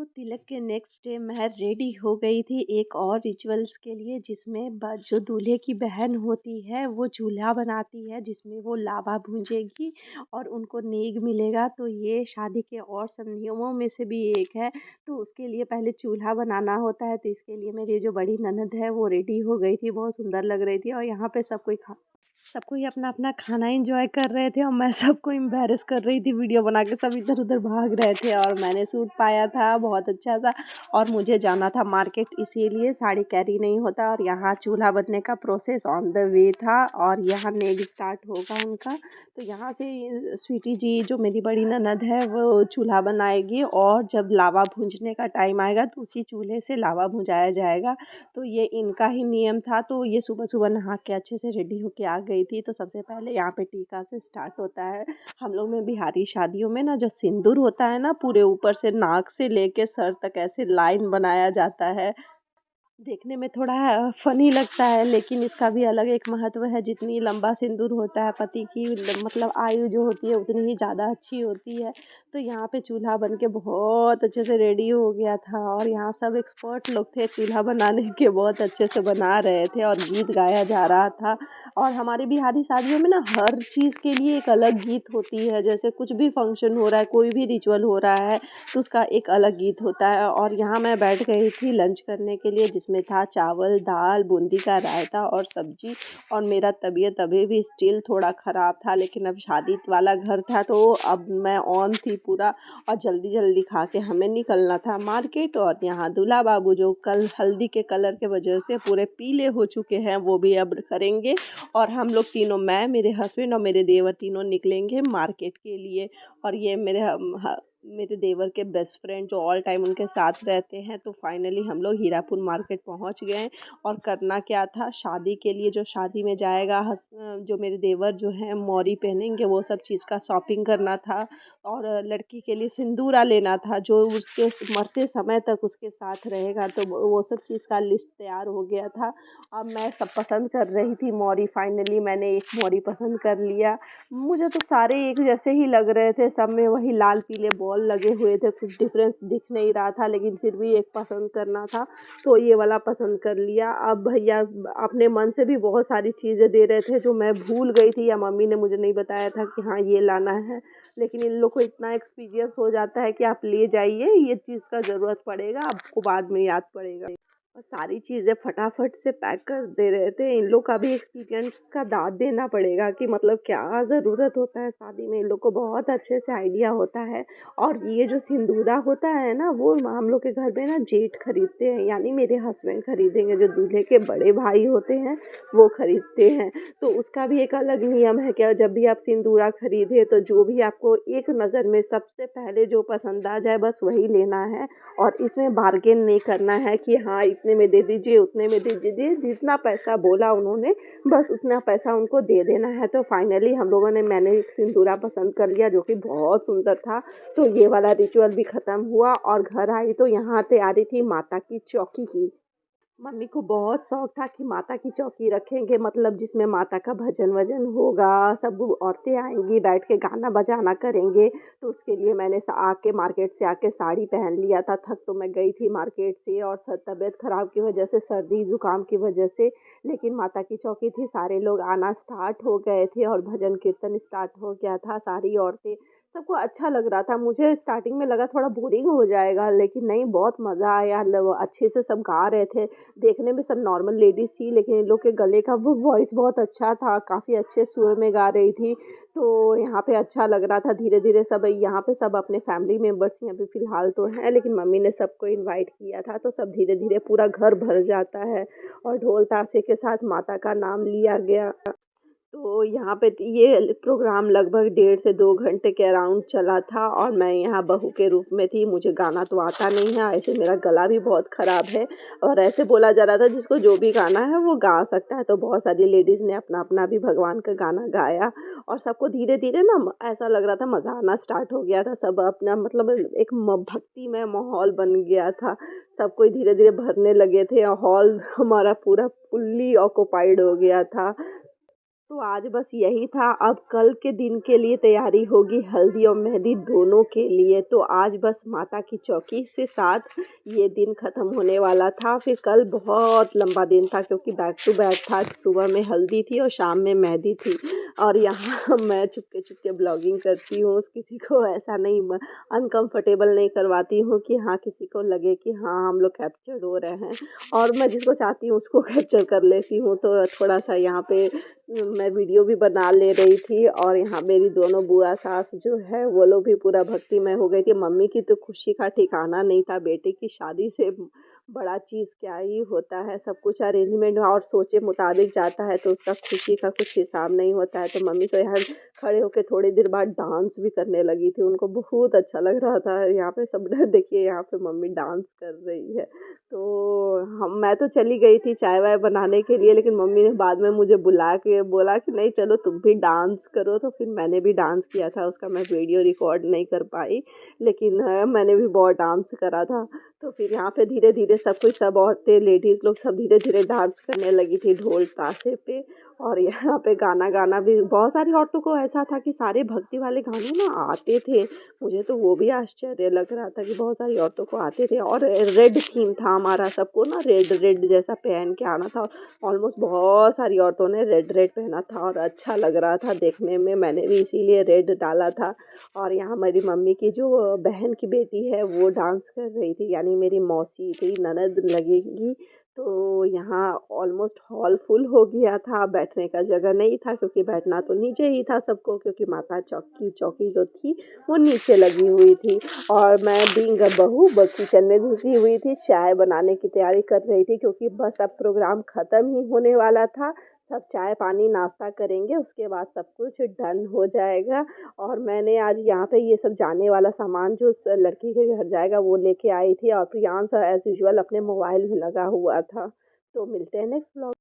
तिलक के next day मैं ready हो गई थी एक और रिचुअल्स के लिए, जिसमें जो दूल्हे की बहन होती है वो चूल्हा बनाती है जिसमें वो लावा भूंजेगी और उनको नेग मिलेगा। तो ये शादी के और सब नियमों में से भी एक है। तो उसके लिए पहले चूल्हा बनाना होता है। तो इसके लिए मेरी जो बड़ी ननद है वो रेडी हो गई थी, बहुत सुंदर लग रही थी। और यहाँ पे सब कोई अपना-अपना खाना एन्जॉय कर रहे थे और मैं सबको एम्बैरेस कर रही थी वीडियो बना के। सब इधर-उधर भाग रहे थे और मैंने सूट पाया था बहुत अच्छा-सा। और मुझे जाना था मार्केट, इसीलिए साड़ी कैरी नहीं होता। और यहाँ चूल्हा बनने का प्रोसेस ऑन द वे था और यहाँ नेग स्टार्ट होगा उनका। तो यहाँ से स्वीटी जी जो मेरी बड़ी ननद है वो चूल्हा बनाएगी और जब लावा भूंजने का टाइम आएगा तो उसी चूल्हे से लावा भुजाया जाएगा। तो ये इनका ही नियम था। तो ये सुबह-सुबह नहा के अच्छे से रेडी होके आ गई थी। तो सबसे पहले यहाँ पे टीका से स्टार्ट होता है। हम लोग में बिहारी शादियों में ना जो सिंदूर होता है ना, पूरे ऊपर से नाक से लेके सर तक ऐसे लाइन बनाया जाता है। देखने में थोड़ा फ़नी लगता है, लेकिन इसका भी अलग एक महत्व है। जितनी लंबा सिंदूर होता है पति की मतलब आयु जो होती है उतनी ही ज़्यादा अच्छी होती है। तो यहाँ पे चूल्हा बन के बहुत अच्छे से रेडी हो गया था और यहाँ सब एक्सपर्ट लोग थे चूल्हा बनाने के, बहुत अच्छे से बना रहे थे और गीत गाया जा रहा था। और हमारी बिहारी शादियों में ना हर चीज़ के लिए एक अलग गीत होती है। जैसे कुछ भी फंक्शन हो रहा है, कोई भी रिचुअल हो रहा है तो उसका एक अलग गीत होता है। और यहाँ मैं बैठ गई थी लंच करने के लिए, जिसमें था चावल, दाल, बूंदी का रायता और सब्जी। और मेरा तबीयत अभी भी स्टिल थोड़ा ख़राब था, लेकिन अब शादी वाला घर था तो अब मैं ऑन थी पूरा। और जल्दी जल्दी खा के हमें निकलना था मार्केट। और यहाँ दूल्हा बाबू जो कल हल्दी के कलर के वजह से पूरे पीले हो चुके हैं वो भी अब करेंगे। और हम लोग तीनों, मैं, मेरे हस्बैंड और मेरे देवर, तीनों निकलेंगे मार्केट के लिए। और ये मेरे देवर के बेस्ट फ्रेंड जो ऑल टाइम उनके साथ रहते हैं। तो फाइनली हम लोग हीरापुर मार्केट पहुंच गए। और करना क्या था, शादी के लिए जो शादी में जाएगा जो मेरे देवर जो हैं मौरी पहनेंगे वो सब चीज़ का शॉपिंग करना था। और लड़की के लिए सिंदूरा लेना था जो उसके मरते समय तक उसके साथ रहेगा। तो वो सब चीज़ का लिस्ट तैयार हो गया था। अब मैं सब पसंद कर रही थी मौरी। फाइनली मैंने एक मौरी पसंद कर लिया। मुझे तो सारे एक जैसे ही लग रहे थे, सब में वही लाल पीले बॉल लगे हुए थे, कुछ डिफरेंस दिख नहीं रहा था। लेकिन फिर भी एक पसंद करना था तो ये वाला पसंद कर लिया। अब भैया अपने मन से भी बहुत सारी चीज़ें दे रहे थे जो मैं भूल गई थी या मम्मी ने मुझे नहीं बताया था कि हाँ ये लाना है। लेकिन इन लोग को इतना एक्सपीरियंस हो जाता है कि आप ले जाइए, ये चीज़ का ज़रूरत पड़ेगा, आपको बाद में याद पड़ेगा। और सारी चीज़ें फटाफट से पैक कर दे रहे थे। इन लोग का भी एक्सपीरियंस का दाद देना पड़ेगा कि मतलब क्या ज़रूरत होता है शादी में, इन लोग को बहुत अच्छे से आइडिया होता है। और ये जो सिंदूरा होता है ना, वो हम लोग के घर में ना जेठ खरीदते हैं, यानी मेरे हस्बैंड खरीदेंगे। जो दूल्हे के बड़े भाई होते हैं वो खरीदते हैं। तो उसका भी एक अलग नियम है कि जब भी आप सिंदूरा खरीदे तो जो भी आपको एक नज़र में सबसे पहले जो पसंद आ जाए बस वही लेना है। और इसमें बार्गेन नहीं करना है कि हाँ इतने में दे दीजिए, उतने में दे दीजिए। जितना पैसा बोला उन्होंने बस उतना पैसा उनको दे देना है। तो फाइनली मैंने एक सिंदूरा पसंद कर लिया जो कि बहुत सुंदर था। तो ये वाला रिचुअल भी ख़त्म हुआ और घर आई तो यहाँ तैयारी थी माता की चौकी की। मम्मी को बहुत शौक था कि माता की चौकी रखेंगे, मतलब जिसमें माता का भजन वजन होगा, सब औरतें आएंगी, बैठ के गाना बजाना करेंगे। तो उसके लिए मैंने आके मार्केट से आके साड़ी पहन लिया था। थक तो मैं गई थी मार्केट से और तबीयत खराब की वजह से, सर्दी जुकाम की वजह से। लेकिन माता की चौकी थी, सारे लोग आना स्टार्ट हो गए थे और भजन कीर्तन स्टार्ट हो गया था। सारी औरतें, सबको अच्छा लग रहा था। मुझे स्टार्टिंग में लगा थोड़ा बोरिंग हो जाएगा, लेकिन नहीं, बहुत मज़ा आया। अच्छे से सब गा रहे थे। देखने में सब नॉर्मल लेडीज़ थी, लेकिन इन लोग के गले का वो वॉइस बहुत अच्छा था, काफ़ी अच्छे सुर में गा रही थी। तो यहाँ पे अच्छा लग रहा था। धीरे-धीरे सब यहाँ पे सब अपने फैमिली मेंबर्स ही अभी फ़िलहाल तो हैं, लेकिन मम्मी ने सबको इनवाइट किया था। तो सब धीरे-धीरे पूरा घर भर जाता है और ढोल ताशे के साथ माता का नाम लिया गया। तो यहाँ पे ये प्रोग्राम लगभग 1.5 से 2 घंटे के अराउंड चला था और मैं यहाँ बहू के रूप में थी। मुझे गाना तो आता नहीं है, ऐसे मेरा गला भी बहुत ख़राब है। और ऐसे बोला जा रहा था जिसको जो भी गाना है वो गा सकता है। तो बहुत सारी लेडीज़ ने अपना-अपना भी भगवान का गाना गाया और सबको धीरे-धीरे ना ऐसा लग रहा था, मज़ा आना स्टार्ट हो गया था। सब अपना मतलब एक भक्तिमय माहौल बन गया था। सब कोई धीरे-धीरे भरने लगे थे और हॉल हमारा पूरा फुल्ली ऑक्यूपाइड हो गया था। तो आज बस यही था, अब कल के दिन के लिए तैयारी होगी हल्दी और मेहंदी दोनों के लिए। तो आज बस माता की चौकी से साथ ये दिन ख़त्म होने वाला था। फिर कल बहुत लंबा दिन था क्योंकि बैक टू बैक था, सुबह में हल्दी थी और शाम में मेहंदी थी। और यहाँ मैं चुपके चुपके ब्लॉगिंग करती हूँ, किसी को ऐसा नहीं अनकंफर्टेबल नहीं करवाती हूँ कि हाँ किसी को लगे कि हाँ हम लोग कैप्चर हो रहे हैं। और मैं जिसको चाहती हूँ उसको कैप्चर कर लेती हूँ। तो थोड़ा सा यहाँ पे मैं वीडियो भी बना ले रही थी और यहाँ मेरी दोनों बुआ सास जो है वो लोग भी पूरा भक्तिमय हो गई थी। मम्मी की तो खुशी का ठिकाना नहीं था, बेटे की शादी से बड़ा चीज़ क्या ही होता है, सब कुछ अरेंजमेंट और सोचे मुताबिक जाता है तो उसका खुशी का कुछ हिसाब नहीं होता है। तो मम्मी तो यहाँ खड़े होके थोड़ी देर बाद डांस भी करने लगी थी, उनको बहुत अच्छा लग रहा था। यहाँ पे सब देखिए यहाँ पे मम्मी डांस कर रही है। तो मैं तो चली गई थी चाय वाय बनाने के लिए, लेकिन मम्मी ने बाद में मुझे बुला के बोला कि नहीं चलो तुम भी डांस करो। तो फिर मैंने भी डांस किया था, उसका मैं वीडियो रिकॉर्ड नहीं कर पाई, लेकिन मैंने भी बहुत डांस करा था। तो फिर यहाँ पे धीरे धीरे सब कुछ, सब औरतें लेडीज़ लोग सब धीरे धीरे डांस करने लगी थी ढोल ताशे पे। और यहाँ पे गाना गाना भी बहुत सारी औरतों को ऐसा था कि सारे भक्ति वाले गाने ना आते थे। मुझे तो वो भी आश्चर्य लग रहा था कि बहुत सारी औरतों को आते थे। और रेड थीम था हमारा, सबको ना रेड रेड जैसा पहन के आना था। ऑलमोस्ट बहुत सारी औरतों ने रेड रेड पहना था और अच्छा लग रहा था देखने में, मैंने भी इसीलिए रेड डाला था। और यहाँ मेरी मम्मी की जो बहन की बेटी है वो डांस कर रही थी, यानी मेरी मौसी थी, ननद लगेगी। तो यहाँ ऑलमोस्ट हॉल फुल हो गया था, बैठने का जगह नहीं था क्योंकि बैठना तो नीचे ही था सबको, क्योंकि माता चौकी चौकी जो थी वो नीचे लगी हुई थी। और मैं बीइंग अ बहू बस किचन में घुसी हुई थी, चाय बनाने की तैयारी कर रही थी क्योंकि बस अब प्रोग्राम ख़त्म ही होने वाला था। सब चाय पानी नाश्ता करेंगे, उसके बाद सब कुछ डन हो जाएगा। और मैंने आज यहाँ पे ये सब जाने वाला सामान जो उस लड़की के घर जाएगा वो लेके आई थी। और प्रियांश एज़ यूजुअल अपने मोबाइल में लगा हुआ था। तो मिलते हैं नेक्स्ट व्लॉग।